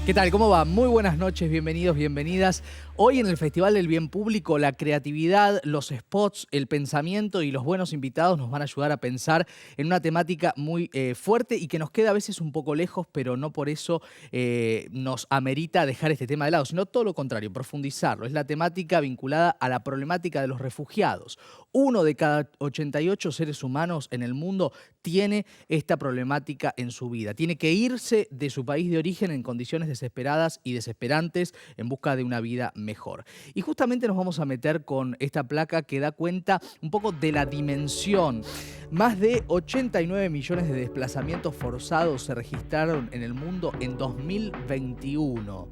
¿Qué tal? ¿Cómo va? Muy buenas noches, bienvenidos, bienvenidas. Hoy en el Festival del Bien Público, la creatividad, los spots, el pensamiento y los buenos invitados nos van a ayudar a pensar en una temática muy fuerte y que nos queda a veces un poco lejos, pero no por eso nos amerita dejar este tema de lado, sino todo lo contrario, profundizarlo. Es la temática vinculada a la problemática de los refugiados. 1 de cada 88 seres humanos en el mundo tiene esta problemática en su vida. Tiene que irse de su país de origen en condiciones desesperadas y desesperantes en busca de una vida mejor. Y justamente nos vamos a meter con esta placa que da cuenta un poco de la dimensión. Más de 89 millones de desplazamientos forzados se registraron en el mundo en 2021.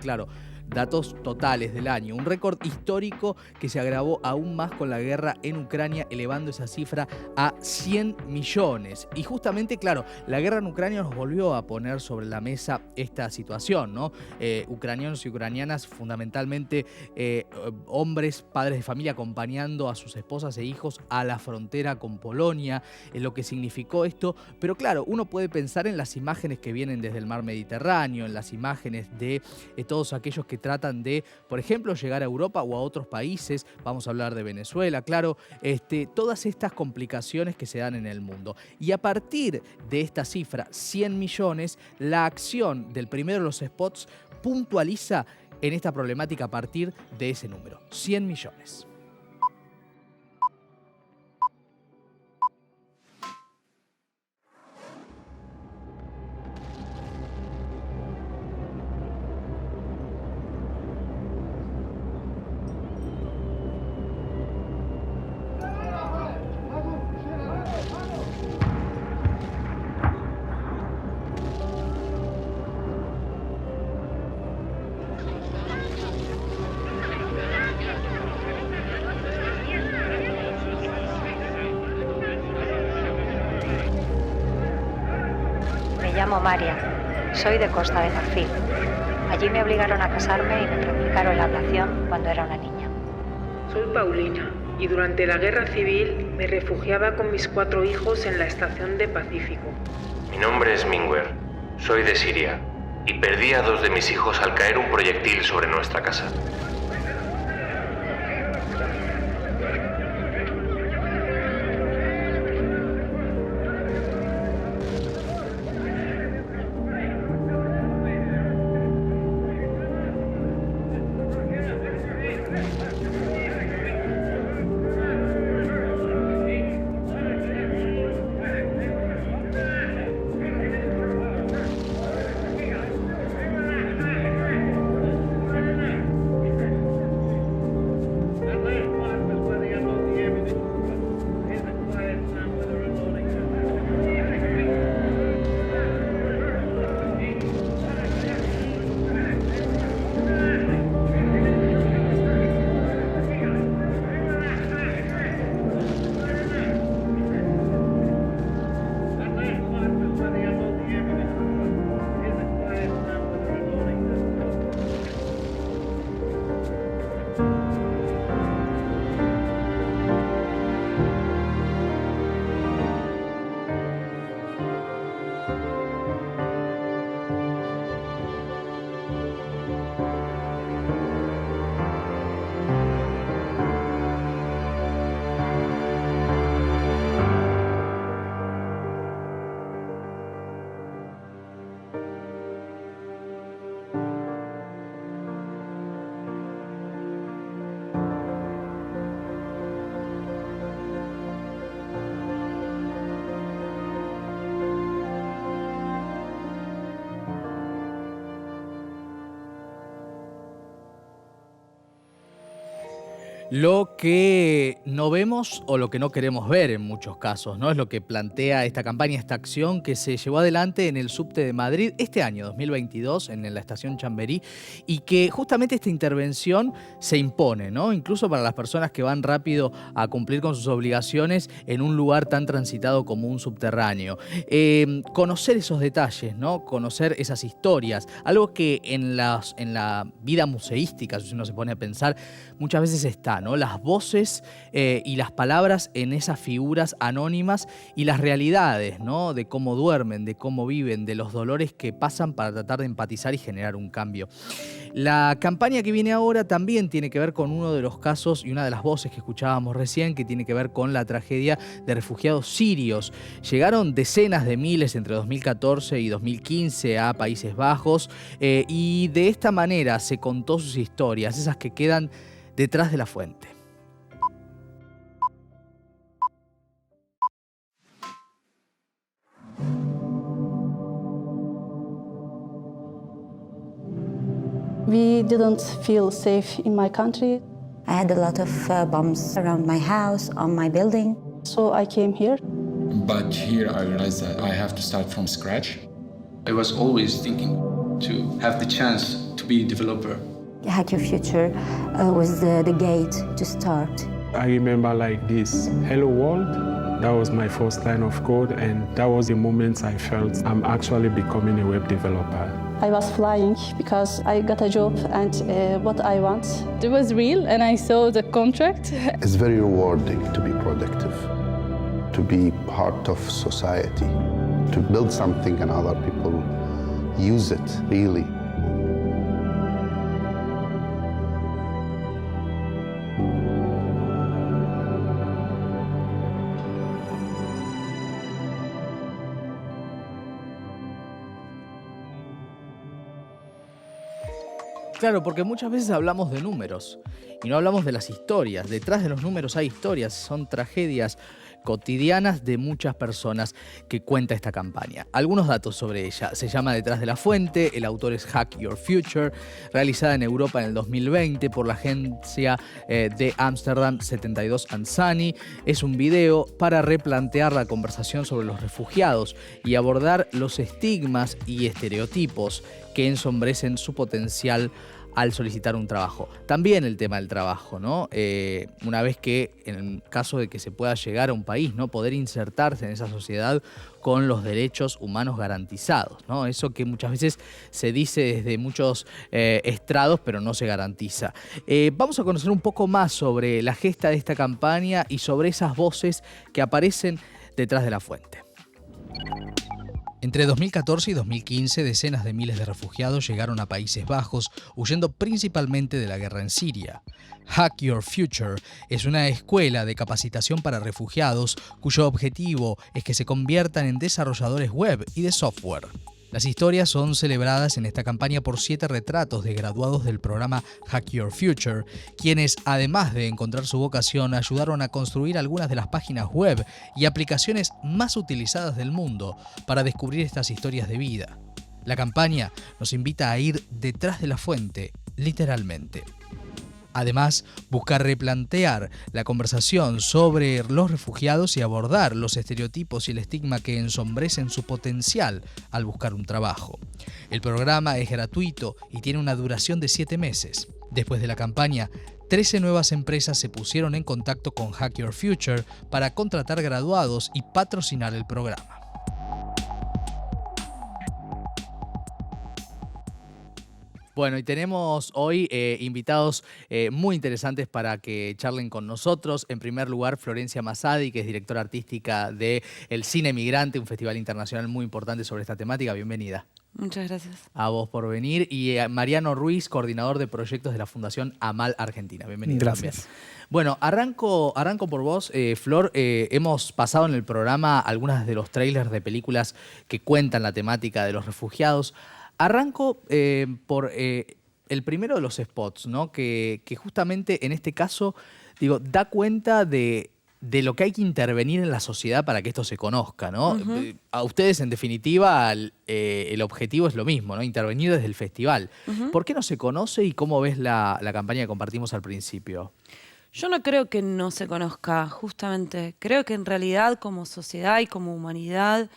Claro. Datos totales del año. Un récord histórico que se agravó aún más con la guerra en Ucrania, elevando esa cifra a 100 millones. Y justamente, claro, la guerra en Ucrania nos volvió a poner sobre la mesa esta situación, ¿no? Ucranianos y ucranianas, fundamentalmente hombres, padres de familia, acompañando a sus esposas e hijos a la frontera con Polonia, en lo que significó esto. Pero claro, uno puede pensar en las imágenes que vienen desde el mar Mediterráneo, en las imágenes de todos aquellos que tratan de, por ejemplo, llegar a Europa o a otros países. Vamos a hablar de Venezuela, claro, todas estas complicaciones que se dan en el mundo. Y a partir de esta cifra, 100 millones, la acción del primero de los spots puntualiza en esta problemática a partir de ese número, 100 millones. Me llamo María, soy de Costa de Marfil. Allí me obligaron a casarme y me practicaron la ablación cuando era una niña. Soy Paulina y durante la Guerra Civil me refugiaba con mis 4 hijos en la estación de Pacífico. Mi nombre es Minguer, soy de Siria y perdí a 2 de mis hijos al caer un proyectil sobre nuestra casa. Lo que no vemos o lo que no queremos ver en muchos casos, ¿no? Es lo que plantea esta campaña, esta acción que se llevó adelante en el subte de Madrid este año, 2022, en la estación Chamberí, y que justamente esta intervención se impone, ¿no? Incluso para las personas que van rápido a cumplir con sus obligaciones en un lugar tan transitado como un subterráneo. Conocer esos detalles, ¿no? Conocer esas historias, algo que en la vida museística, si uno se pone a pensar, muchas veces está está, ¿no? Las voces y las palabras en esas figuras anónimas y las realidades, ¿no? De cómo duermen, de cómo viven, de los dolores que pasan para tratar de empatizar y generar un cambio. La campaña que viene ahora también tiene que ver con uno de los casos y una de las voces que escuchábamos recién, que tiene que ver con la tragedia de refugiados sirios. Llegaron decenas de miles entre 2014 y 2015 a Países Bajos y de esta manera se contó sus historias, esas que quedan detrás de la fuente. We didn't feel safe in my country, I had a lot of bombs around my house, on my building. so I came here. But here I realized that I have to start from scratch. I was always thinking to have the chance to be a developer. Hack Your Future was the gate to start. I remember like this, hello world, that was my first line of code, and that was the moment I felt I'm actually becoming a web developer. I was flying because I got a job and what I want. It was real and I saw the contract. It's very rewarding to be productive, to be part of society, to build something and other people use it, really. Claro, porque muchas veces hablamos de números y no hablamos de las historias. Detrás de los números hay historias, son tragedias cotidianas de muchas personas que cuenta esta campaña. Algunos datos sobre ella. Se llama Detrás de la Fuente, el autor es Hack Your Future, realizada en Europa en el 2020 por la agencia de Ámsterdam 72 Ansani. Es un video para replantear la conversación sobre los refugiados y abordar los estigmas y estereotipos que ensombrecen su potencial al solicitar un trabajo. También el tema del trabajo, ¿no? Una vez que, en el caso de que se pueda llegar a un país, ¿no? Poder insertarse en esa sociedad con los derechos humanos garantizados, ¿no? Eso que muchas veces se dice desde muchos estrados, pero no se garantiza. Vamos a conocer un poco más sobre la gesta de esta campaña y sobre esas voces que aparecen detrás de la fuente. Entre 2014 y 2015, decenas de miles de refugiados llegaron a Países Bajos, huyendo principalmente de la guerra en Siria. Hack Your Future es una escuela de capacitación para refugiados cuyo objetivo es que se conviertan en desarrolladores web y de software. Las historias son celebradas en esta campaña por 7 retratos de graduados del programa Hack Your Future, quienes, además de encontrar su vocación, ayudaron a construir algunas de las páginas web y aplicaciones más utilizadas del mundo para descubrir estas historias de vida. La campaña nos invita a ir detrás de la fuente, literalmente. Además, busca replantear la conversación sobre los refugiados y abordar los estereotipos y el estigma que ensombrecen su potencial al buscar un trabajo. El programa es gratuito y tiene una duración de 7 meses. Después de la campaña, 13 nuevas empresas se pusieron en contacto con Hack Your Future para contratar graduados y patrocinar el programa. Bueno, y tenemos hoy invitados muy interesantes para que charlen con nosotros. En primer lugar, Florencia Masadi, que es directora artística de El Cine Migrante, un festival internacional muy importante sobre esta temática. Bienvenida. Muchas gracias. A vos por venir. Y Mariano Ruiz, coordinador de proyectos de la Fundación AMAL Argentina. Bienvenido. Gracias. También. Bueno, arranco por vos, Flor. Hemos pasado en el programa algunas de los trailers de películas que cuentan la temática de los refugiados. Arranco por el primero de los spots, ¿no? Que justamente en este caso, digo, da cuenta de lo que hay que intervenir en la sociedad para que esto se conozca, ¿no? A ustedes, en definitiva, el objetivo es lo mismo, ¿no? Intervenir desde el festival. ¿Por qué no se conoce y cómo ves la campaña que compartimos al principio? Yo no creo que no se conozca, justamente. Creo que en realidad como sociedad y como humanidad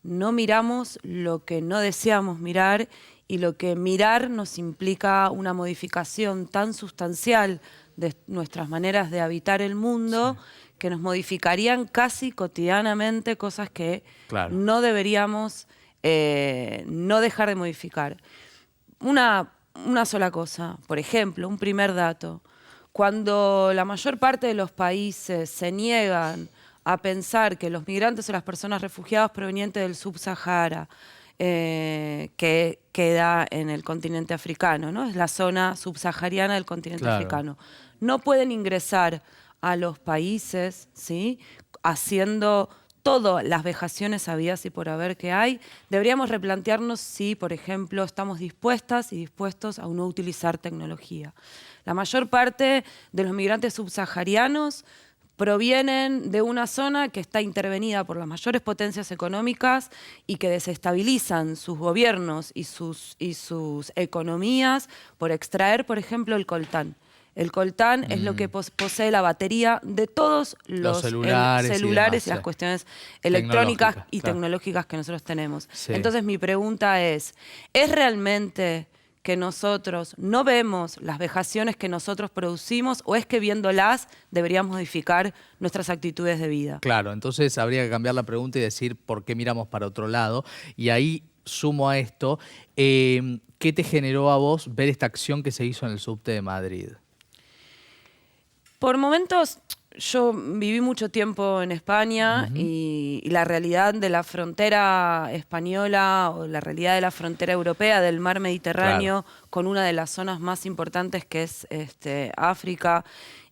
no miramos lo que no deseamos mirar y lo que mirar nos implica una modificación tan sustancial de nuestras maneras de habitar el mundo, sí, que nos modificarían casi cotidianamente cosas que claro, no deberíamos no dejar de modificar. Una sola cosa, por ejemplo, un primer dato. Cuando la mayor parte de los países se niegan a pensar que los migrantes o las personas refugiadas provenientes del Sub-Sahara, que queda en el continente africano, ¿no? Es la zona subsahariana del continente africano. No pueden ingresar a los países, ¿sí? Haciendo todas las vejaciones habidas y por haber que hay. Deberíamos replantearnos si, por ejemplo, estamos dispuestas y dispuestos a no utilizar tecnología. La mayor parte de los migrantes subsaharianos provienen de una zona que está intervenida por las mayores potencias económicas y que desestabilizan sus gobiernos y sus economías por extraer, por ejemplo, el coltán. El coltán es lo que posee la batería de todos los celulares y las cuestiones electrónicas y tecnológicas que nosotros tenemos. Sí. Entonces mi pregunta ¿es realmente que nosotros no vemos las vejaciones que nosotros producimos o es que viéndolas deberíamos modificar nuestras actitudes de vida? Claro, entonces habría que cambiar la pregunta y decir por qué miramos para otro lado. Y ahí sumo a esto, ¿qué te generó a vos ver esta acción que se hizo en el subte de Madrid? Por momentos, yo viví mucho tiempo en España y la realidad de la frontera española o la realidad de la frontera europea del mar Mediterráneo con una de las zonas más importantes que es África,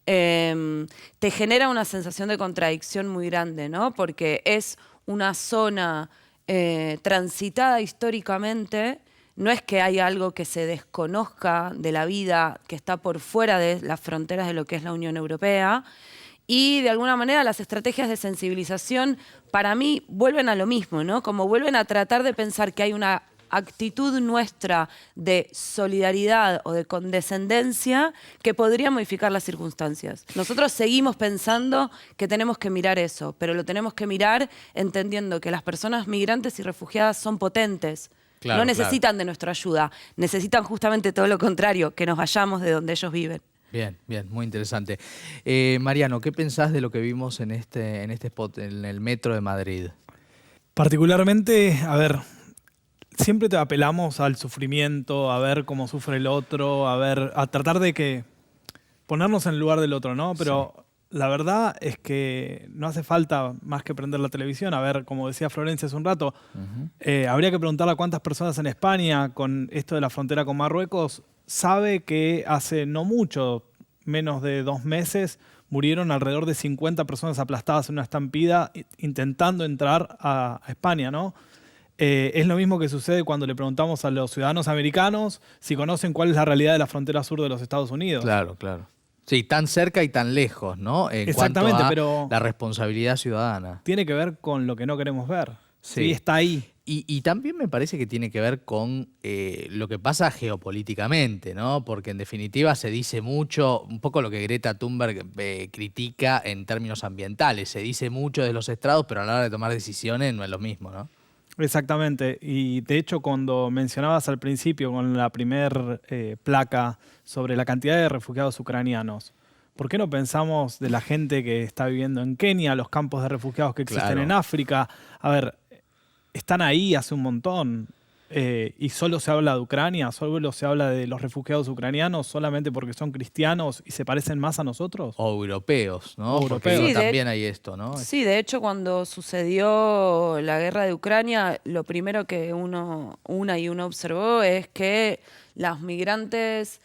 te genera una sensación de contradicción muy grande, ¿no? Porque es una zona transitada históricamente. No es que haya algo que se desconozca de la vida que está por fuera de las fronteras de lo que es la Unión Europea. Y de alguna manera las estrategias de sensibilización para mí vuelven a lo mismo, ¿no? Como vuelven a tratar de pensar que hay una actitud nuestra de solidaridad o de condescendencia que podría modificar las circunstancias. Nosotros seguimos pensando que tenemos que mirar eso, pero lo tenemos que mirar entendiendo que las personas migrantes y refugiadas son potentes. No necesitan de nuestra ayuda, necesitan justamente todo lo contrario, que nos vayamos de donde ellos viven. Bien, bien, muy interesante. Mariano, ¿qué pensás de lo que vimos en este spot, en el metro de Madrid? Particularmente, a ver, siempre te apelamos al sufrimiento, a ver cómo sufre el otro, a tratar de ponernos en el lugar del otro, ¿no? Pero sí, la verdad es que no hace falta más que prender la televisión. A ver, como decía Florencia hace un rato, habría que preguntarle a cuántas personas en España, con esto de la frontera con Marruecos, sabe que hace no mucho, menos de 2 meses, murieron alrededor de 50 personas aplastadas en una estampida intentando entrar a España, ¿no? Es lo mismo que sucede cuando le preguntamos a los ciudadanos americanos si conocen cuál es la realidad de la frontera sur de los Estados Unidos. Claro, claro. Sí, tan cerca y tan lejos, ¿no? En exactamente, cuanto a pero la responsabilidad ciudadana. Tiene que ver con lo que no queremos ver. Sí, sí, está ahí. Y también me parece que tiene que ver con lo que pasa geopolíticamente, ¿no? Porque en definitiva se dice mucho, un poco lo que Greta Thunberg critica en términos ambientales. Se dice mucho de los estrados, pero a la hora de tomar decisiones no es lo mismo, ¿no? Exactamente. Y de hecho, cuando mencionabas al principio con la primer placa sobre la cantidad de refugiados ucranianos, ¿por qué no pensamos de la gente que está viviendo en Kenia, los campos de refugiados que existen en África? A ver, están ahí hace un montón y solo se habla de Ucrania, solo se habla de los refugiados ucranianos solamente porque son cristianos y se parecen más a nosotros. O europeos, ¿no? O porque europeos. sí, también hay esto, ¿no? Sí, de hecho cuando sucedió la guerra de Ucrania, lo primero que uno observó es que los migrantes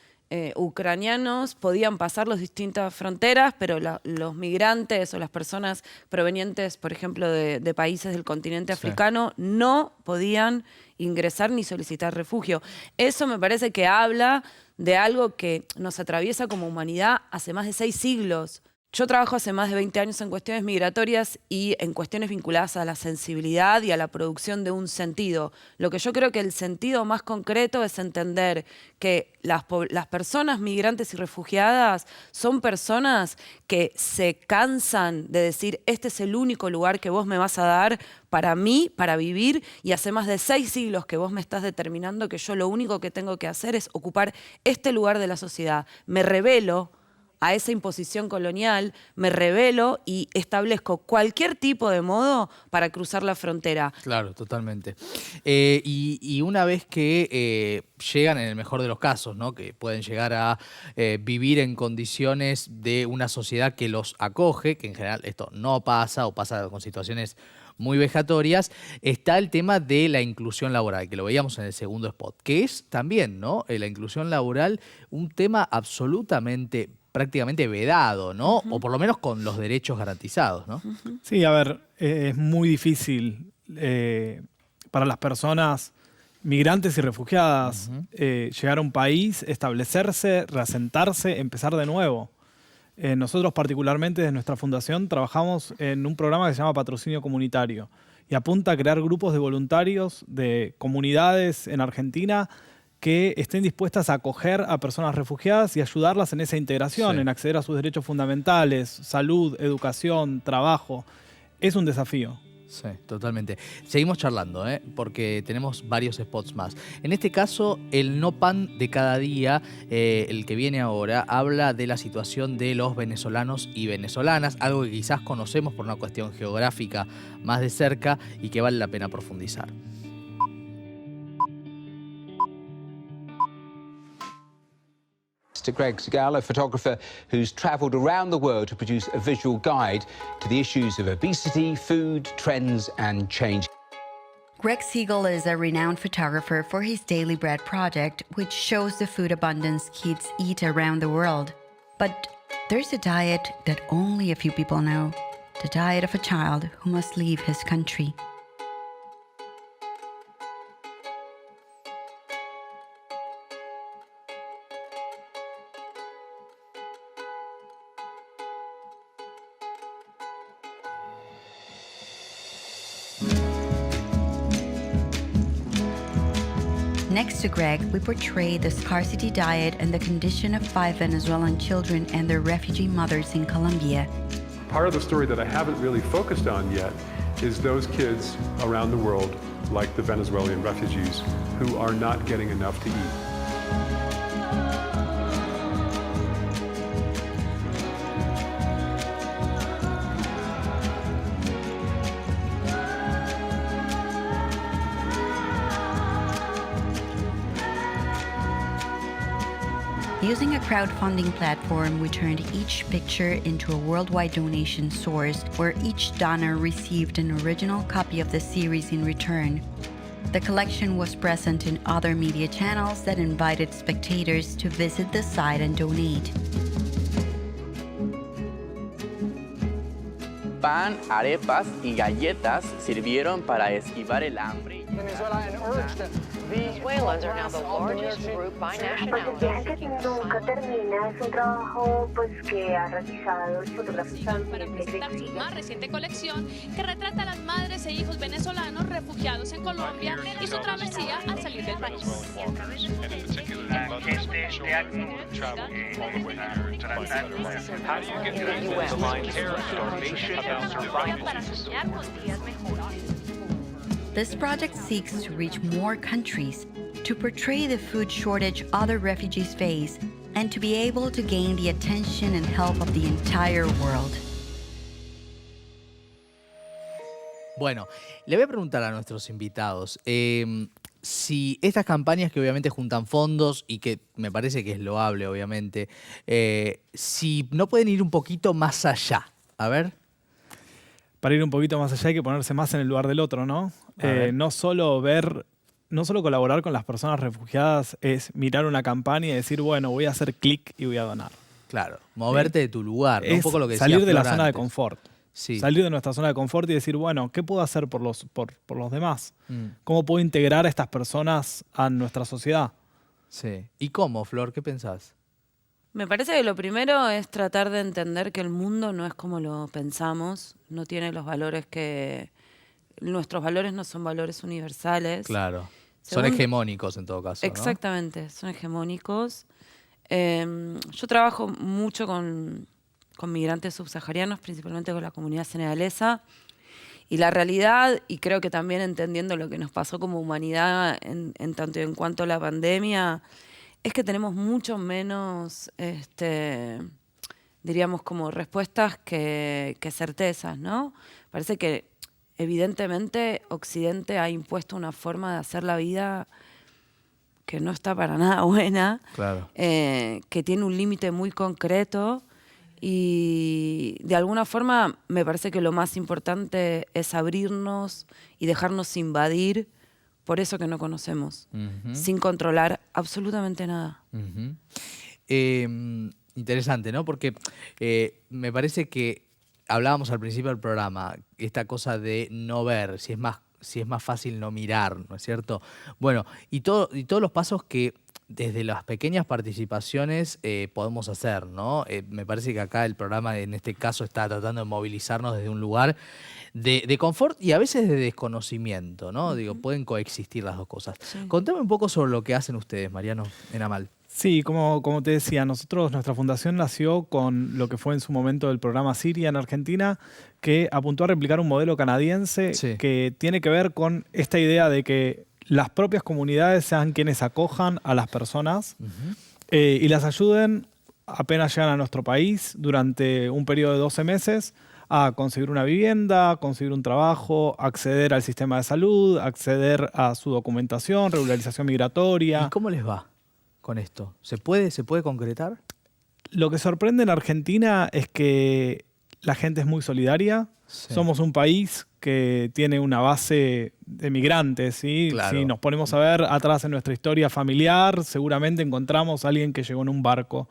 ucranianos podían pasar las distintas fronteras, pero los migrantes o las personas provenientes, por ejemplo, de países del continente africano, no podían ingresar ni solicitar refugio. Eso me parece que habla de algo que nos atraviesa como humanidad hace más de 6 siglos. Yo trabajo hace más de 20 años en cuestiones migratorias y en cuestiones vinculadas a la sensibilidad y a la producción de un sentido. Lo que yo creo que el sentido más concreto es entender que las personas migrantes y refugiadas son personas que se cansan de decir este es el único lugar que vos me vas a dar para mí, para vivir, y hace más de 6 siglos que vos me estás determinando que yo lo único que tengo que hacer es ocupar este lugar de la sociedad. Me rebelo a esa imposición colonial, me rebelo y establezco cualquier tipo de modo para cruzar la frontera. Claro, totalmente. Y una vez que llegan, en el mejor de los casos, ¿no? Que pueden llegar a vivir en condiciones de una sociedad que los acoge, que en general esto no pasa o pasa con situaciones muy vejatorias, está el tema de la inclusión laboral, que lo veíamos en el segundo spot, que es también, ¿no? La inclusión laboral, un tema absolutamente, prácticamente vedado, ¿no? O por lo menos con los derechos garantizados, ¿no? Sí, a ver, es muy difícil para las personas migrantes y refugiadas llegar a un país, establecerse, reasentarse, empezar de nuevo. Nosotros particularmente desde nuestra fundación trabajamos en un programa que se llama Patrocinio Comunitario y apunta a crear grupos de voluntarios de comunidades en Argentina que estén dispuestas a acoger a personas refugiadas y ayudarlas en esa integración, en acceder a sus derechos fundamentales, salud, educación, trabajo. Es un desafío. Sí, totalmente. Seguimos charlando, porque tenemos varios spots más. En este caso, el No Pan de cada día, el que viene ahora, habla de la situación de los venezolanos y venezolanas, algo que quizás conocemos por una cuestión geográfica más de cerca y que vale la pena profundizar. To Greg Segal, a photographer who's travelled around the world to produce a visual guide to the issues of obesity, food, trends and change. Greg Segal is a renowned photographer for his Daily Bread project, which shows the food abundance kids eat around the world. But there's a diet that only a few people know, the diet of a child who must leave his country. Next to Greg, we portray the scarcity diet and the condition of 5 Venezuelan children and their refugee mothers in Colombia. Part of the story that I haven't really focused on yet is those kids around the world, like the Venezuelan refugees, who are not getting enough to eat. Using a crowdfunding platform, we turned each picture into a worldwide donation source where each donor received an original copy of the series in return. The collection was present in other media channels that invited spectators to visit the site and donate. Pan, arepas y galletas sirvieron para esquivar el hambre. Venezuelans are now the largest group by nationality. Nunca termina, es un trabajo que ha realizado el fotógrafo para presentar su más reciente colección que retrata a las madres e hijos venezolanos refugiados en Colombia y su travesía al salir del país. This project seeks to reach more countries, to portray the food shortage other refugees face, and to be able to gain the attention and help of the entire world. Bueno, le voy a preguntar a nuestros invitados si estas campañas que obviamente juntan fondos y que me parece que es loable, obviamente, si no pueden ir un poquito más allá. A ver. Para ir un poquito más allá hay que ponerse más en el lugar del otro, ¿no? No solo colaborar con las personas refugiadas es mirar una campaña y decir, bueno, voy a hacer clic y voy a donar. Claro, moverte de tu lugar, ¿no? Es un poco lo que decía salir de la Flor zona de antes. confort. Sí. Salir de nuestra zona de confort y decir, bueno, ¿qué puedo hacer por los demás? ¿Cómo puedo integrar a estas personas a nuestra sociedad? Sí. ¿Y cómo, Flor? ¿Qué pensás? Me parece que lo primero es tratar de entender que el mundo no es como lo pensamos, no tiene los valores que... Nuestros valores no son valores universales. Claro. Son hegemónicos en todo caso, ¿no? Exactamente, son hegemónicos. Yo trabajo mucho con migrantes subsaharianos, principalmente con la comunidad senegalesa. Y la realidad, y creo que también entendiendo lo que nos pasó como humanidad en tanto y en cuanto a la pandemia, es que tenemos mucho menos diríamos, como respuestas que certezas, ¿no? Parece que evidentemente Occidente ha impuesto una forma de hacer la vida que no está para nada buena, claro. Que tiene un límite muy concreto y de alguna forma me parece que lo más importante es abrirnos y dejarnos invadir por eso que no conocemos, sin controlar absolutamente nada. Interesante, ¿no? Porque me parece que hablábamos al principio del programa, esta cosa de no ver, si es más fácil no mirar, ¿no es cierto? Bueno, y todos los pasos que desde las pequeñas participaciones podemos hacer, ¿no? Me parece que acá el programa en este caso está tratando de movilizarnos desde un lugar de confort y a veces de desconocimiento, ¿no? Digo, pueden coexistir las dos cosas. Sí. Contame un poco sobre lo que hacen ustedes, Mariano, en Amal. Sí, como te decía, nuestra fundación nació con lo que fue en su momento el programa Siria en Argentina, que apuntó a replicar un modelo canadiense que tiene que ver con esta idea de que las propias comunidades sean quienes acojan a las personas y las ayuden apenas llegan a nuestro país durante un periodo de 12 meses a conseguir una vivienda, conseguir un trabajo, acceder al sistema de salud, acceder a su documentación, regularización migratoria. ¿Y cómo les va con esto? ¿Se puede concretar? Lo que sorprende en Argentina es que la gente es muy solidaria. Sí. Somos un país que tiene una base de migrantes, ¿sí? Claro. Si nos ponemos a ver atrás en nuestra historia familiar, seguramente encontramos a alguien que llegó en un barco,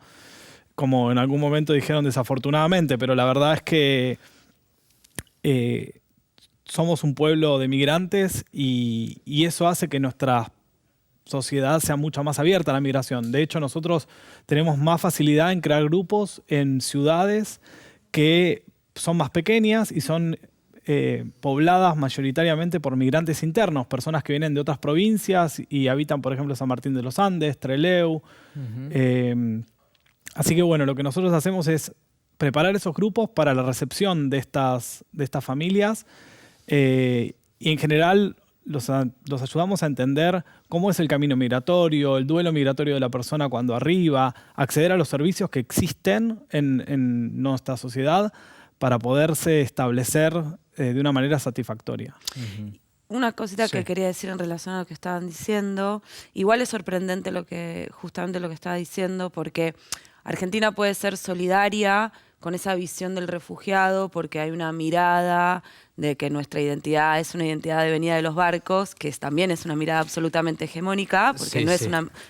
como en algún momento dijeron desafortunadamente, pero la verdad es que somos un pueblo de migrantes y eso hace que nuestra sociedad sea mucho más abierta a la migración. De hecho, nosotros tenemos más facilidad en crear grupos en ciudades que son más pequeñas y son pobladas mayoritariamente por migrantes internos, personas que vienen de otras provincias y habitan, por ejemplo, San Martín de los Andes, Trelew. Así que bueno, lo que nosotros hacemos es preparar esos grupos para la recepción de estas familias y en general los ayudamos a entender cómo es el camino migratorio, el duelo migratorio de la persona cuando arriba, acceder a los servicios que existen en nuestra sociedad para poderse establecer de una manera satisfactoria. Una cosita que quería decir en relación a lo que estaban diciendo. Igual es sorprendente justamente lo que estaba diciendo, porque Argentina puede ser solidaria con esa visión del refugiado porque hay una mirada de que nuestra identidad es una identidad de venida de los barcos, que también es una mirada absolutamente hegemónica, porque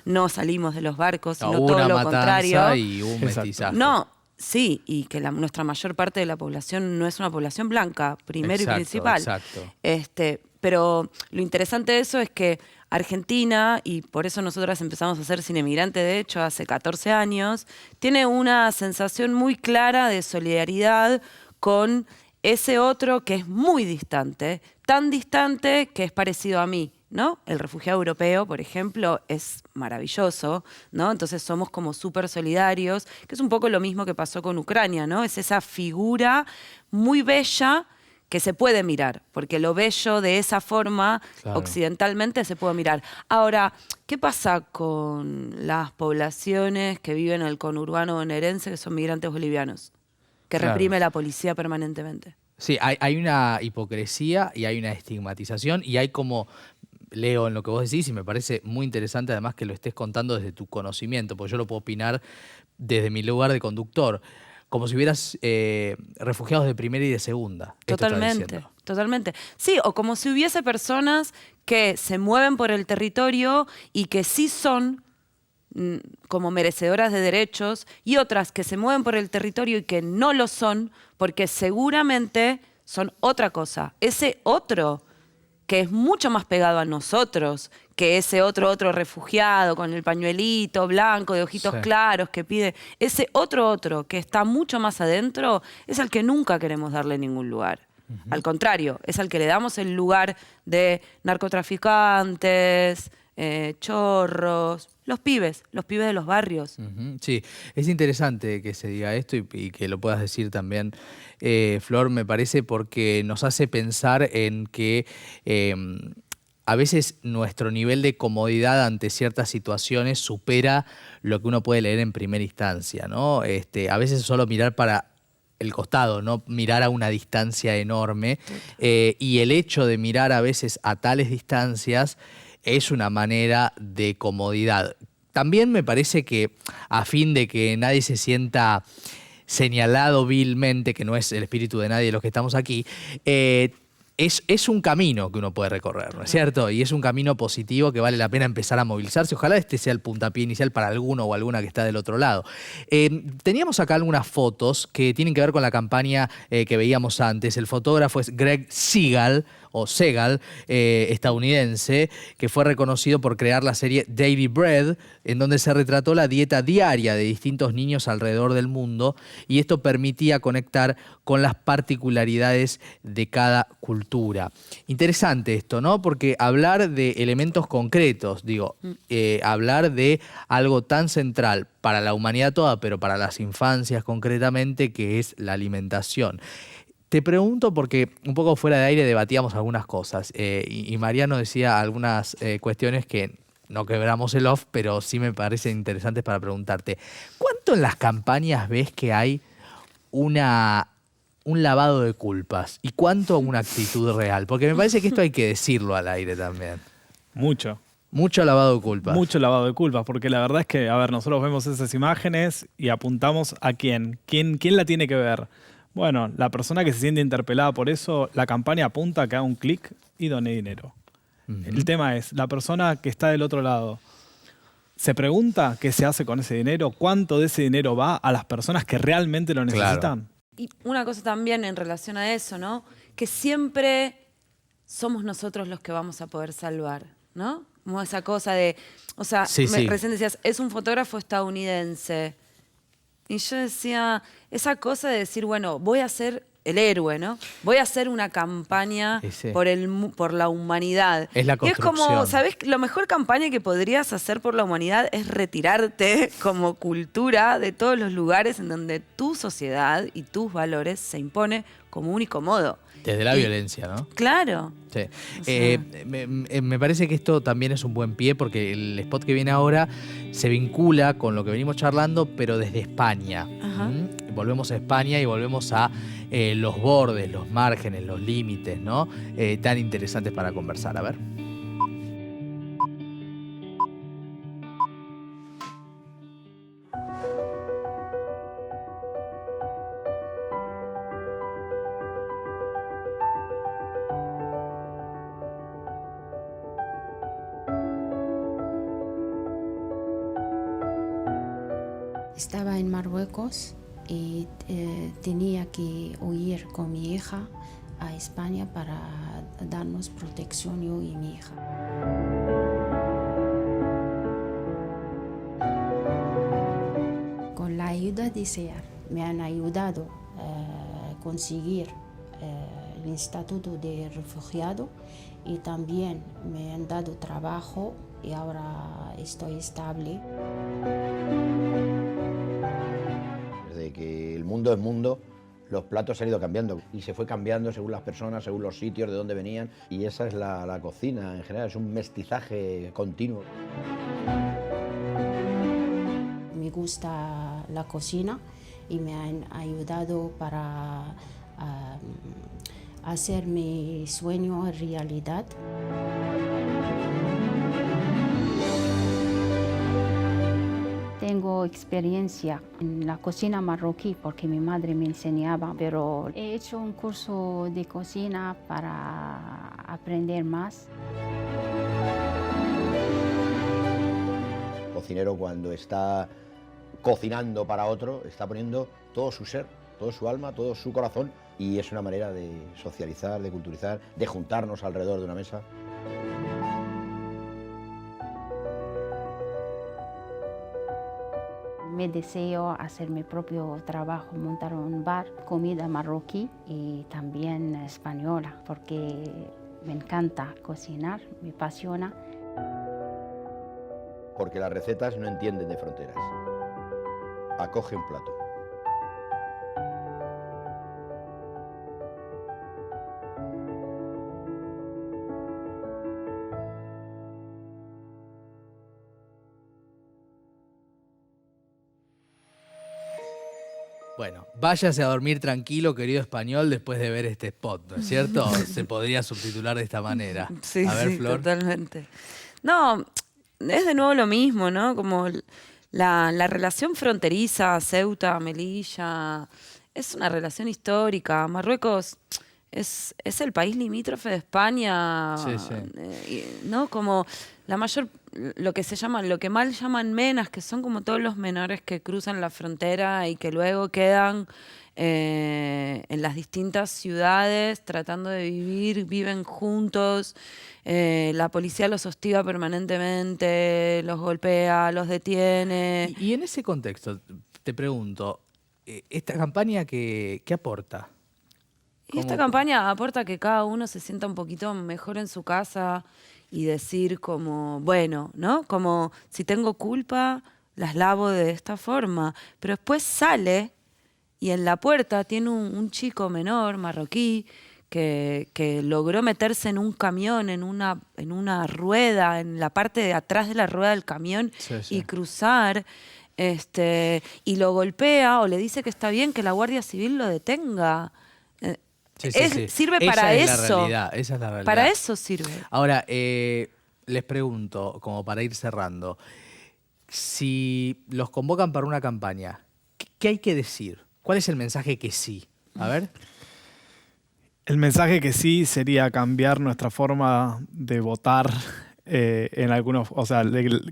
no salimos de los barcos, sino todo lo contrario. Y un mestizaje. No, sí, y que nuestra mayor parte de la población no es una población blanca, primero y principal. Exacto. Pero lo interesante de eso es que Argentina, y por eso nosotras empezamos a hacer Cine Migrante, de hecho, hace 14 años, tiene una sensación muy clara de solidaridad con ese otro que es muy distante, tan distante que es parecido a mí, ¿no? El refugiado europeo, por ejemplo, es maravilloso, ¿no? Entonces somos como súper solidarios, que es un poco lo mismo que pasó con Ucrania, ¿no? Es esa figura muy bella que se puede mirar, porque lo bello de esa forma, occidentalmente, se puede mirar. Ahora, ¿qué pasa con las poblaciones que viven en el conurbano bonaerense, que son migrantes bolivianos, que reprime la policía permanentemente? Sí, hay una hipocresía y hay una estigmatización y hay como, leo en lo que vos decís y me parece muy interesante además que lo estés contando desde tu conocimiento, porque yo lo puedo opinar desde mi lugar de conductor. Como si hubieras refugiados de primera y de segunda. Totalmente, totalmente. Sí, o como si hubiese personas que se mueven por el territorio y que sí son como merecedoras de derechos y otras que se mueven por el territorio y que no lo son porque seguramente son otra cosa. Ese otro que es mucho más pegado a nosotros que ese otro refugiado con el pañuelito blanco de ojitos claros que pide, ese otro que está mucho más adentro es al que nunca queremos darle ningún lugar. Al contrario, es al que le damos el lugar de narcotraficantes, chorros, los pibes de los barrios. Sí, es interesante que se diga esto y que lo puedas decir también, Flor, me parece, porque nos hace pensar en que a veces nuestro nivel de comodidad ante ciertas situaciones supera lo que uno puede leer en primera instancia, ¿no? A veces solo mirar para el costado, no mirar a una distancia enorme. Y el hecho de mirar a veces a tales distancias es una manera de comodidad. También me parece que, a fin de que nadie se sienta señalado vilmente, que no es el espíritu de nadie de los que estamos aquí, es un camino que uno puede recorrer, ¿no es cierto? Y es un camino positivo que vale la pena empezar a movilizarse. Ojalá este sea el puntapié inicial para alguno o alguna que está del otro lado. Teníamos acá algunas fotos que tienen que ver con la campaña que veíamos antes. El fotógrafo es Greg Segal, estadounidense, que fue reconocido por crear la serie Daily Bread, en donde se retrató la dieta diaria de distintos niños alrededor del mundo, y esto permitía conectar con las particularidades de cada cultura. Interesante esto, ¿no? Porque hablar de elementos concretos, hablar de algo tan central para la humanidad toda, pero para las infancias concretamente, que es la alimentación. Te pregunto porque un poco fuera de aire debatíamos algunas cosas y Mariano decía algunas cuestiones que no quebramos el off, pero sí me parecen interesantes para preguntarte. ¿Cuánto en las campañas ves que hay un lavado de culpas y cuánto una actitud real? Porque me parece que esto hay que decirlo al aire también. Mucho. Mucho lavado de culpas. Mucho lavado de culpas, porque la verdad es que, a ver, nosotros vemos esas imágenes y apuntamos a quién. ¿Quién la tiene que ver? Bueno, la persona que se siente interpelada por eso, la campaña apunta a que haga un clic y done dinero. El tema es, la persona que está del otro lado, ¿se pregunta qué se hace con ese dinero? ¿Cuánto de ese dinero va a las personas que realmente lo necesitan? Claro. Y una cosa también en relación a eso, ¿no? Que siempre somos nosotros los que vamos a poder salvar, ¿no? Como esa cosa de, o sea, recién decías, es un fotógrafo estadounidense. Y yo decía, esa cosa de decir, bueno, voy a ser el héroe, ¿no? Voy a hacer una campaña por la humanidad. Es la construcción. Y es como, ¿sabés? La mejor campaña que podrías hacer por la humanidad es retirarte como cultura de todos los lugares en donde tu sociedad y tus valores se impone como único modo. Desde la violencia, ¿no? Claro. Sí. O sea, me parece que esto también es un buen pie porque el spot que viene ahora se vincula con lo que venimos charlando, pero desde España. Volvemos a España y volvemos a los bordes, los márgenes, los límites, ¿no? Tan interesantes para conversar. A ver. Estaba en Marruecos y tenía que huir con mi hija a España para darnos protección yo y mi hija. Con la ayuda de SEAR me han ayudado a conseguir el estatuto de refugiado y también me han dado trabajo y ahora estoy estable. Desde que el mundo es mundo, los platos se han ido cambiando y se fue cambiando según las personas, según los sitios, de dónde venían, y esa es la cocina en general, es un mestizaje continuo. Me gusta la cocina y me han ayudado para hacer mi sueño realidad. Tengo experiencia en la cocina marroquí porque mi madre me enseñaba, pero he hecho un curso de cocina para aprender más. El cocinero, cuando está cocinando para otro, está poniendo todo su ser, todo su alma, todo su corazón, y es una manera de socializar, de culturizar, de juntarnos alrededor de una mesa. Me deseo hacer mi propio trabajo, montar un bar, comida marroquí y también española, porque me encanta cocinar, me apasiona. Porque las recetas no entienden de fronteras. Acoge un plato. Bueno, váyase a dormir tranquilo, querido español, después de ver este spot, ¿no es cierto? Se podría subtitular de esta manera. Sí, a ver, sí, Flor. totalmente. No, es de nuevo lo mismo, ¿no? Como la relación fronteriza, Ceuta, Melilla, es una relación histórica. Marruecos es el país limítrofe de España, ¿no? Como la mayor, lo que mal llaman menas, que son como todos los menores que cruzan la frontera y que luego quedan en las distintas ciudades tratando de viven juntos. La policía los hostiga permanentemente, los golpea, los detiene. Y en ese contexto, te pregunto, ¿esta campaña qué aporta? Y esta campaña aporta que cada uno se sienta un poquito mejor en su casa y decir como, bueno, ¿no? Como si tengo culpa, las lavo de esta forma. Pero después sale y en la puerta tiene un chico menor, marroquí, que logró meterse en un camión, en una rueda, en la parte de atrás de la rueda del camión y cruzar. Y lo golpea o le dice que está bien que la Guardia Civil lo detenga. Sirve para eso. Esa es la realidad. Para eso sirve. Ahora, les pregunto, como para ir cerrando, si los convocan para una campaña, ¿qué hay que decir? ¿Cuál es el mensaje que sí? A ver. El mensaje que sí sería cambiar nuestra forma de votar en algunos, o sea,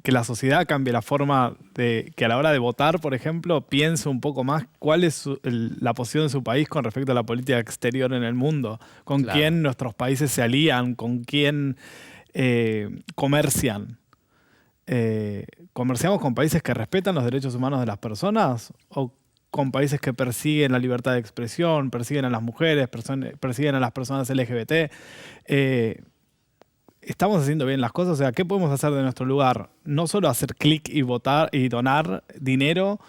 que la sociedad cambie la forma de que a la hora de votar, por ejemplo, piense un poco más cuál es la posición de su país con respecto a la política exterior en el mundo, con quién nuestros países se alían, con quién comercian. ¿Comerciamos con países que respetan los derechos humanos de las personas o con países que persiguen la libertad de expresión, persiguen a las mujeres, persiguen a las personas LGBT? ¿Estamos haciendo bien las cosas? O sea, ¿qué podemos hacer de nuestro lugar? No solo hacer clic y votar y donar dinero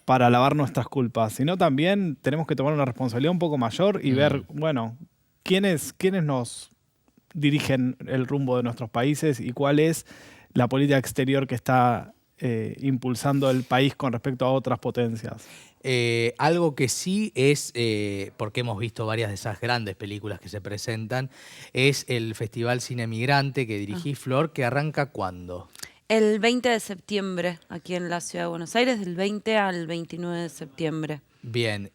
para lavar nuestras culpas, sino también tenemos que tomar una responsabilidad un poco mayor y ver, bueno, quiénes nos dirigen el rumbo de nuestros países y cuál es la política exterior que está impulsando el país con respecto a otras potencias. Algo que sí es, porque hemos visto varias de esas grandes películas que se presentan, es el Festival Cine Migrante que dirigís, Flor, que arranca ¿cuándo? El 20 de septiembre, aquí en la Ciudad de Buenos Aires, del 20 al 29 de septiembre. Bien,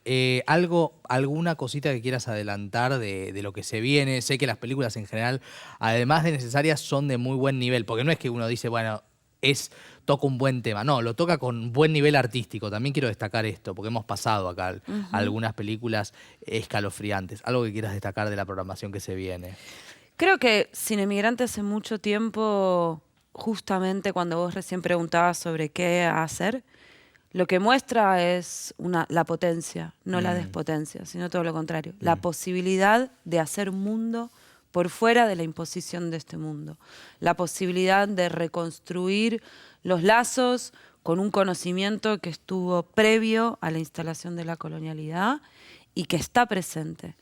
¿alguna cosita que quieras adelantar de lo que se viene? Sé que las películas en general, además de necesarias, son de muy buen nivel, porque no es que uno dice, bueno, toca un buen tema. No, lo toca con buen nivel artístico. También quiero destacar esto, porque hemos pasado acá algunas películas escalofriantes. Algo que quieras destacar de la programación que se viene. Creo que Cine Migrante hace mucho tiempo, justamente cuando vos recién preguntabas sobre qué hacer, lo que muestra es la potencia, no la despotencia, sino todo lo contrario. La posibilidad de hacer mundo por fuera de la imposición de este mundo. La posibilidad de reconstruir los lazos con un conocimiento que estuvo previo a la instalación de la colonialidad y que está presente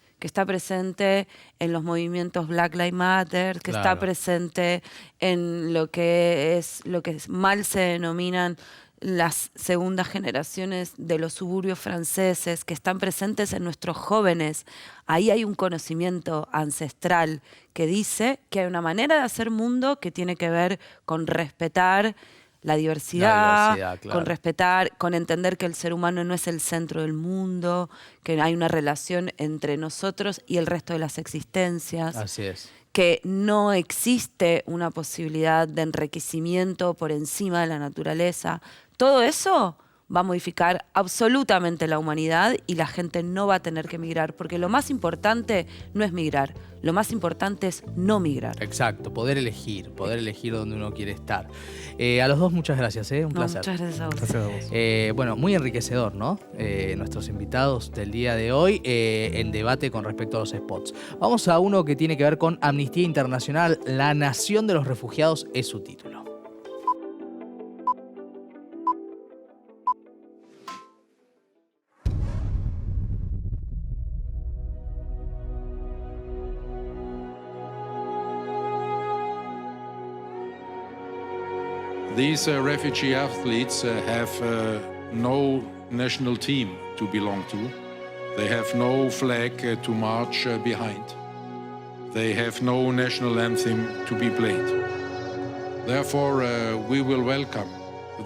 en los movimientos Black Lives Matter, que está presente en lo que mal se denominan las segundas generaciones de los suburbios franceses, que están presentes en nuestros jóvenes. Ahí hay un conocimiento ancestral que dice que hay una manera de hacer mundo que tiene que ver con respetar la diversidad, claro. Con entender que el ser humano no es el centro del mundo, que hay una relación entre nosotros y el resto de las existencias. Así es. Que no existe una posibilidad de enriquecimiento por encima de la naturaleza. Todo eso va a modificar absolutamente la humanidad y la gente no va a tener que migrar, porque lo más importante no es migrar, lo más importante es no migrar. Exacto, poder elegir dónde uno quiere estar. A los dos muchas gracias, un placer. Muchas gracias a vos. Gracias a vos. Bueno, muy enriquecedor, ¿no? Nuestros invitados del día de hoy en debate con respecto a los spots. Vamos a uno que tiene que ver con Amnistía Internacional, La Nación de los Refugiados es su título. These refugee athletes have no national team to belong to. They have no flag to march behind. They have no national anthem to be played. Therefore, we will welcome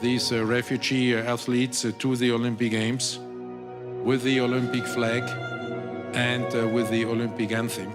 these refugee athletes to the Olympic Games with the Olympic flag and with the Olympic anthem.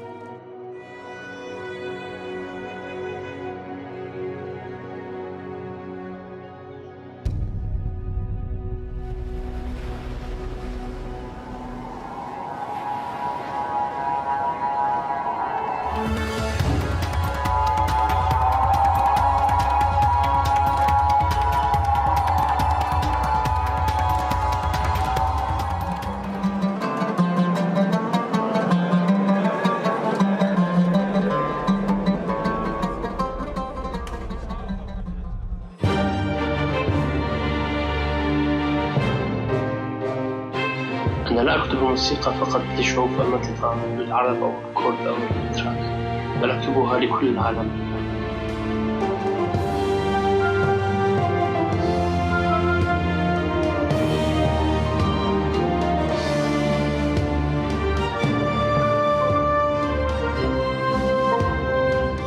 أنا لا أكتب موسيقى فقط لشعوب مثل العرب أو الكرد أو الأتراك، بل أكتبها لكل العالم.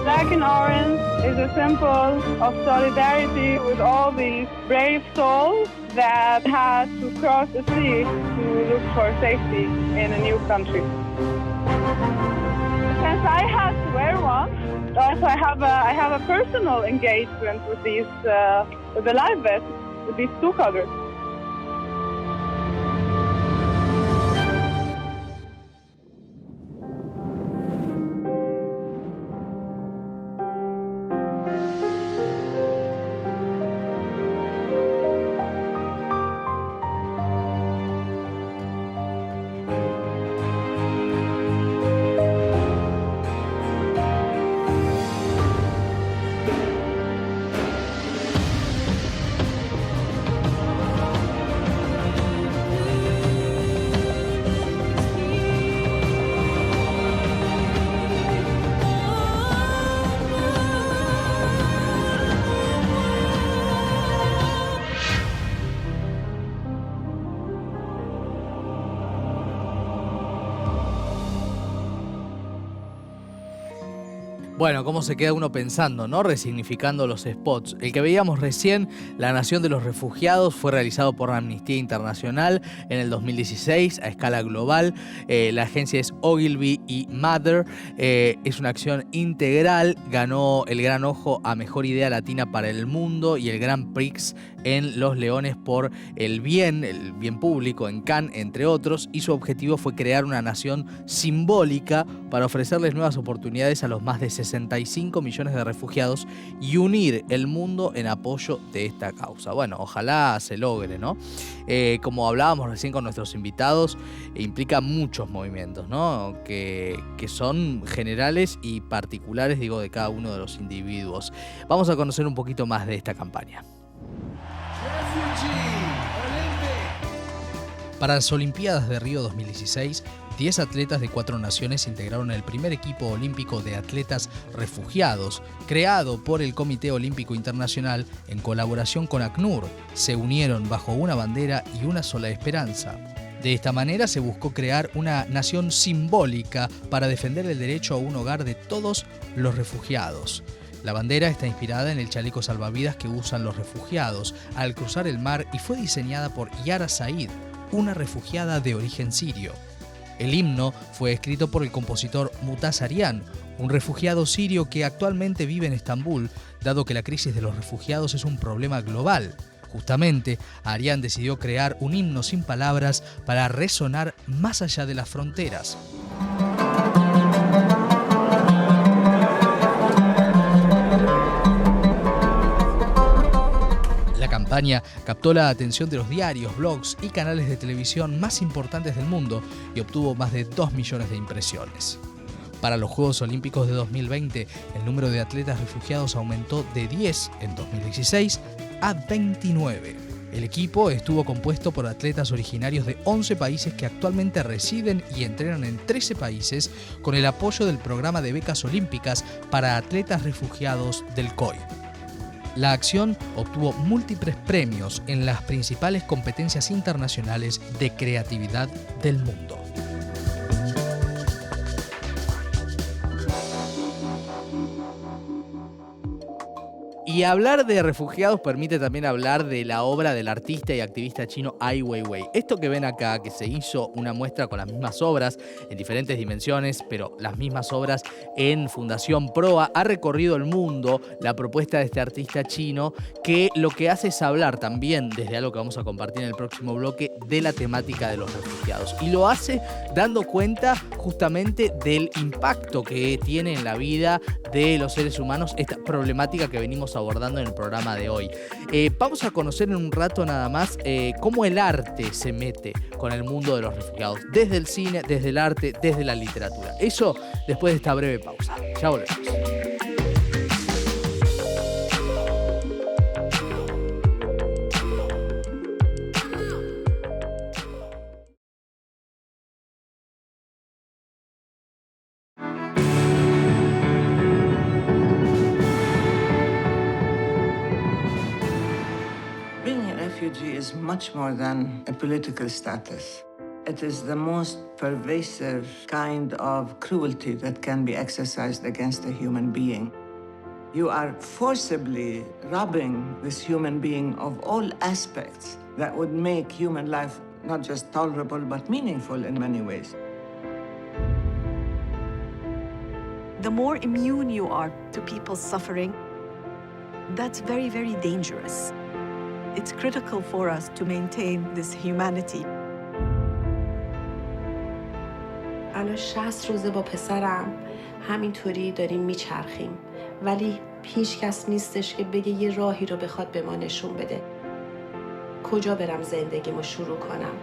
Black and orange is a symbol of solidarity with all these brave souls that had to cross the sea to look for safety in a new country. Since I had to wear one, also I have a personal engagement with these with the live vest, with these two colors. Bueno, cómo se queda uno pensando, ¿no? Resignificando los spots. El que veíamos recién, La Nación de los Refugiados, fue realizado por Amnistía Internacional en el 2016 a escala global. La agencia es Ogilvy y Mather. Es una acción integral. Ganó el Gran Ojo a Mejor Idea Latina para el Mundo y el Grand Prix en Los Leones por el bien público en Cannes, entre otros. Y su objetivo fue crear una nación simbólica para ofrecerles nuevas oportunidades a los más de 65 millones de refugiados y unir el mundo en apoyo de esta causa. Bueno, ojalá se logre, ¿no? Como hablábamos recién con nuestros invitados, implica muchos movimientos, ¿no? Que son generales y particulares, digo, de cada uno de los individuos. Vamos a conocer un poquito más de esta campaña. Para las Olimpiadas de Río 2016, 10 atletas de 4 naciones integraron el primer equipo olímpico de atletas refugiados, creado por el Comité Olímpico Internacional en colaboración con ACNUR. Se unieron bajo una bandera y una sola esperanza. De esta manera se buscó crear una nación simbólica para defender el derecho a un hogar de todos los refugiados. La bandera está inspirada en el chaleco salvavidas que usan los refugiados al cruzar el mar y fue diseñada por Yara Said, una refugiada de origen sirio. El himno fue escrito por el compositor Mutaz Aryan, un refugiado sirio que actualmente vive en Estambul, dado que la crisis de los refugiados es un problema global. Justamente, Aryan decidió crear un himno sin palabras para resonar más allá de las fronteras. La campaña captó la atención de los diarios, blogs y canales de televisión más importantes del mundo y obtuvo más de 2 millones de impresiones. Para los Juegos Olímpicos de 2020, el número de atletas refugiados aumentó de 10 en 2016 a 29. El equipo estuvo compuesto por atletas originarios de 11 países que actualmente residen y entrenan en 13 países con el apoyo del programa de becas olímpicas para atletas refugiados del COI. La acción obtuvo múltiples premios en las principales competencias internacionales de creatividad del mundo. Y hablar de refugiados permite también hablar de la obra del artista y activista chino Ai Weiwei. Esto que ven acá, que se hizo una muestra con las mismas obras en diferentes dimensiones, pero las mismas obras en Fundación Proa, ha recorrido el mundo la propuesta de este artista chino, que lo que hace es hablar también, desde algo que vamos a compartir en el próximo bloque, de la temática de los refugiados. Y lo hace dando cuenta justamente del impacto que tiene en la vida de los seres humanos esta problemática que venimos abordando en el programa de hoy. Vamos a conocer en un rato nada más cómo el arte se mete con el mundo de los refugiados, desde el cine, desde el arte, desde la literatura. Eso después de esta breve pausa. Ya volvemos. Is much more than a political status. It is the most pervasive kind of cruelty that can be exercised against a human being. You are forcibly robbing this human being of all aspects that would make human life not just tolerable but meaningful in many ways. The more immune you are to people's suffering, that's very, very dangerous. It's critical for us to maintain this humanity. الان 60 روزه با پسرم همینطوری داریم میچرخیم، ولی هیچ کس نیستش که بگه یه راهی رو بخواد به ما نشون بده. کجا برم زندگیمو شروع کنم؟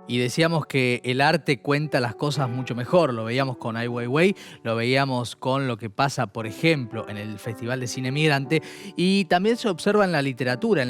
Y decíamos que el arte cuenta las cosas mucho mejor. Lo veíamos con Ai Weiwei, lo veíamos con lo que pasa, por ejemplo, en el Festival de Cine Migrante, y también se observa en la literatura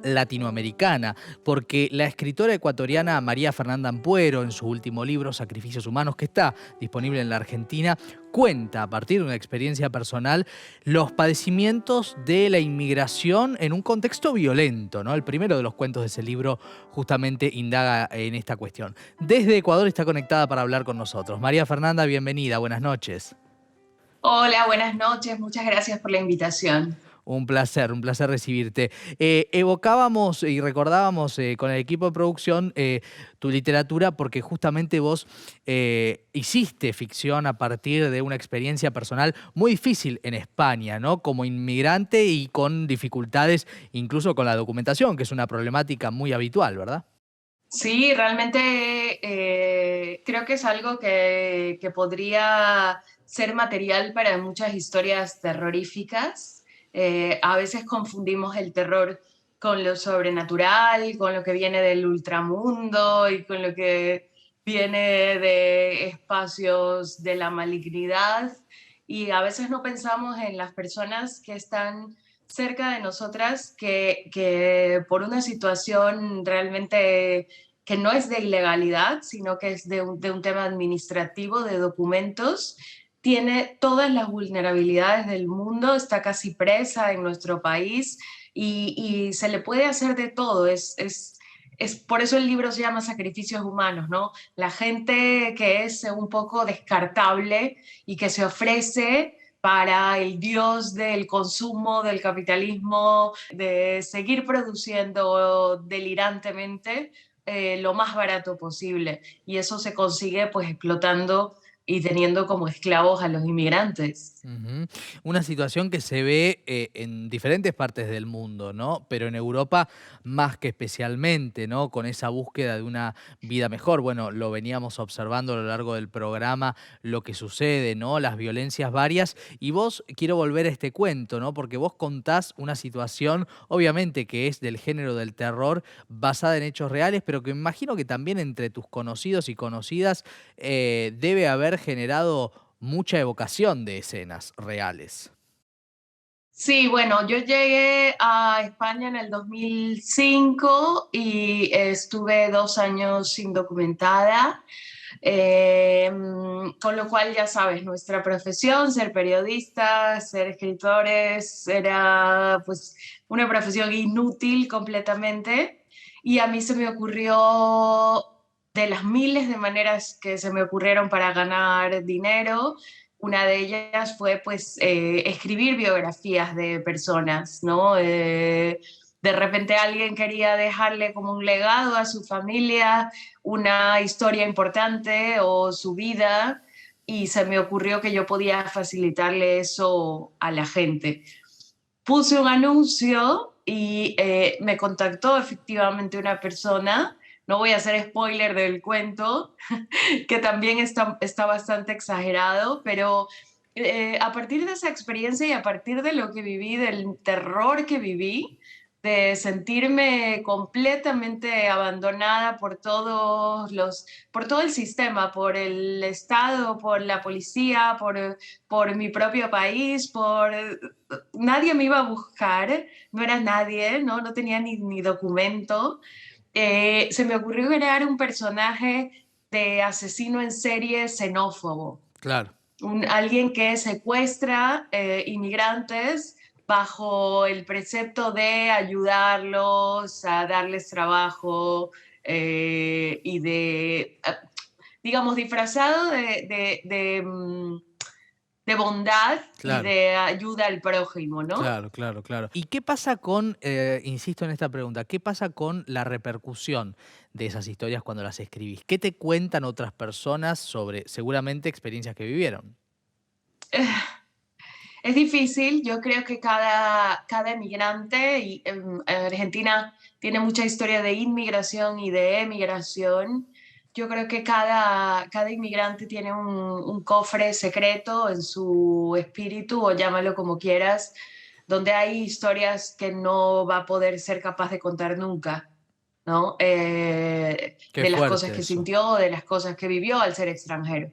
latinoamericana, porque la escritora ecuatoriana María Fernanda Ampuero, en su último libro, Sacrificios Humanos, que está disponible en la Argentina, cuenta, a partir de una experiencia personal, los padecimientos de la inmigración en un contexto violento, ¿no? El primero de los cuentos de ese libro justamente indaga en esta cuestión. Desde Ecuador está conectada para hablar con nosotros. María Fernanda, bienvenida, buenas noches. Hola, buenas noches, muchas gracias por la invitación. Un placer recibirte. Evocábamos y recordábamos con el equipo de producción tu literatura porque justamente vos hiciste ficción a partir de una experiencia personal muy difícil en España, ¿no? Como inmigrante y con dificultades incluso con la documentación, que es una problemática muy habitual, ¿verdad? Sí, realmente creo que es algo que podría ser material para muchas historias terroríficas. A veces confundimos el terror con lo sobrenatural, con lo que viene del ultramundo y con lo que viene de espacios de la malignidad, y a veces no pensamos en las personas que están cerca de nosotras que por una situación realmente que no es de ilegalidad, sino que es de un tema administrativo, de documentos, tiene todas las vulnerabilidades del mundo, está casi presa en nuestro país y se le puede hacer de todo. Por eso el libro se llama Sacrificios Humanos, ¿no? La gente que es un poco descartable y que se ofrece para el dios del consumo, del capitalismo, de seguir produciendo delirantemente lo más barato posible. Y eso se consigue pues explotando y teniendo como esclavos a los inmigrantes. Una situación que se ve en diferentes partes del mundo, ¿no? Pero en Europa más que especialmente, ¿no? Con esa búsqueda de una vida mejor. Bueno, lo veníamos observando a lo largo del programa, lo que sucede, ¿no? Las violencias varias. Y vos, quiero volver a este cuento, ¿no? Porque vos contás una situación, obviamente que es del género del terror, basada en hechos reales, pero que imagino que también entre tus conocidos y conocidas debe haber generado mucha evocación de escenas reales. Sí, bueno, yo llegué a España en el 2005 y estuve 2 años indocumentada. Con lo cual, ya sabes, nuestra profesión, ser periodistas, ser escritores, era pues una profesión inútil completamente. Y a mí se me ocurrió, de las miles de maneras que se me ocurrieron para ganar dinero, una de ellas fue pues escribir biografías de personas, ¿no? De repente alguien quería dejarle como un legado a su familia, una historia importante o su vida, y se me ocurrió que yo podía facilitarle eso a la gente. Puse un anuncio y me contactó efectivamente una persona. No voy a hacer spoiler del cuento, que también está bastante exagerado, pero a partir de esa experiencia y a partir de lo que viví, del terror que viví, de sentirme completamente abandonada por todo el sistema, por el Estado, por la policía, por mi propio país, nadie me iba a buscar, no era nadie, no tenía ni documento. Se me ocurrió crear un personaje de asesino en serie xenófobo. Claro. Alguien que secuestra inmigrantes bajo el precepto de ayudarlos, a darles trabajo y digamos, disfrazado de bondad, claro, y de ayuda al prójimo, ¿no? Claro. ¿Y qué pasa con, insisto en esta pregunta, qué pasa con la repercusión de esas historias cuando las escribís? ¿Qué te cuentan otras personas sobre, seguramente, experiencias que vivieron? Es difícil. Yo creo que cada emigrante, y Argentina tiene mucha historia de inmigración y de emigración. Yo creo que cada inmigrante tiene un cofre secreto en su espíritu, o llámalo como quieras, donde hay historias que no va a poder ser capaz de contar nunca, ¿no? De las cosas que sintió, de las cosas que vivió al ser extranjero.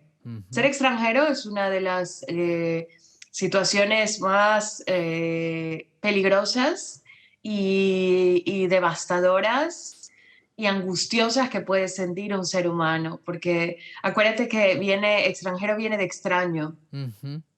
Ser extranjero es una de las situaciones más peligrosas y devastadoras y angustiosas que puede sentir un ser humano, porque acuérdate que extranjero viene de extraño.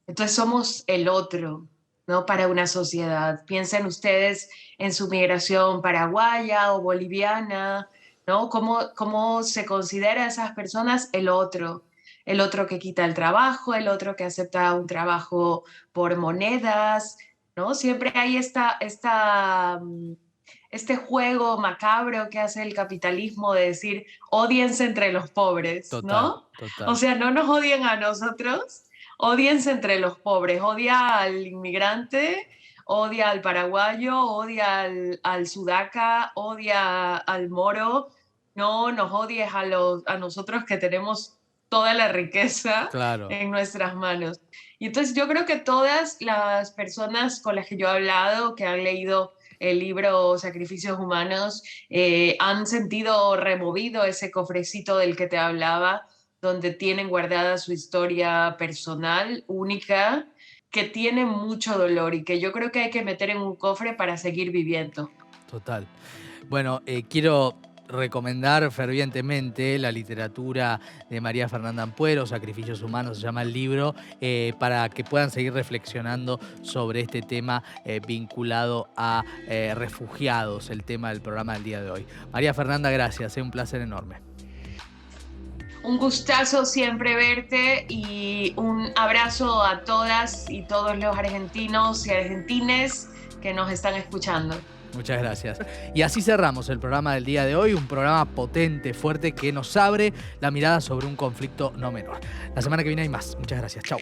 Entonces somos el otro, ¿no? Para una sociedad. Piensen ustedes en su migración paraguaya o boliviana, ¿no? ¿Cómo se considera a esas personas el otro? El otro que quita el trabajo, el otro que acepta un trabajo por monedas, ¿no? Siempre hay este juego macabro que hace el capitalismo de decir, ódiense entre los pobres, ¿no? Total. O sea, no nos odien a nosotros, ódiense entre los pobres. Odia al inmigrante, odia al paraguayo, odia al sudaca, odia al moro. No nos odies a nosotros que tenemos toda la riqueza, claro, en nuestras manos. Y entonces yo creo que todas las personas con las que yo he hablado, que han leído el libro Sacrificios Humanos, han sentido removido ese cofrecito del que te hablaba, donde tienen guardada su historia personal, única, que tiene mucho dolor y que yo creo que hay que meter en un cofre para seguir viviendo. Total. Bueno, quiero recomendar fervientemente la literatura de María Fernanda Ampuero, Sacrificios Humanos se llama el libro, para que puedan seguir reflexionando sobre este tema vinculado a refugiados, el tema del programa del día de hoy. María Fernanda, gracias, es un placer enorme. Un gustazo siempre verte y un abrazo a todas y todos los argentinos y argentines que nos están escuchando. Muchas gracias. Y así cerramos el programa del día de hoy, un programa potente, fuerte, que nos abre la mirada sobre un conflicto no menor. La semana que viene hay más. Muchas gracias. Chau.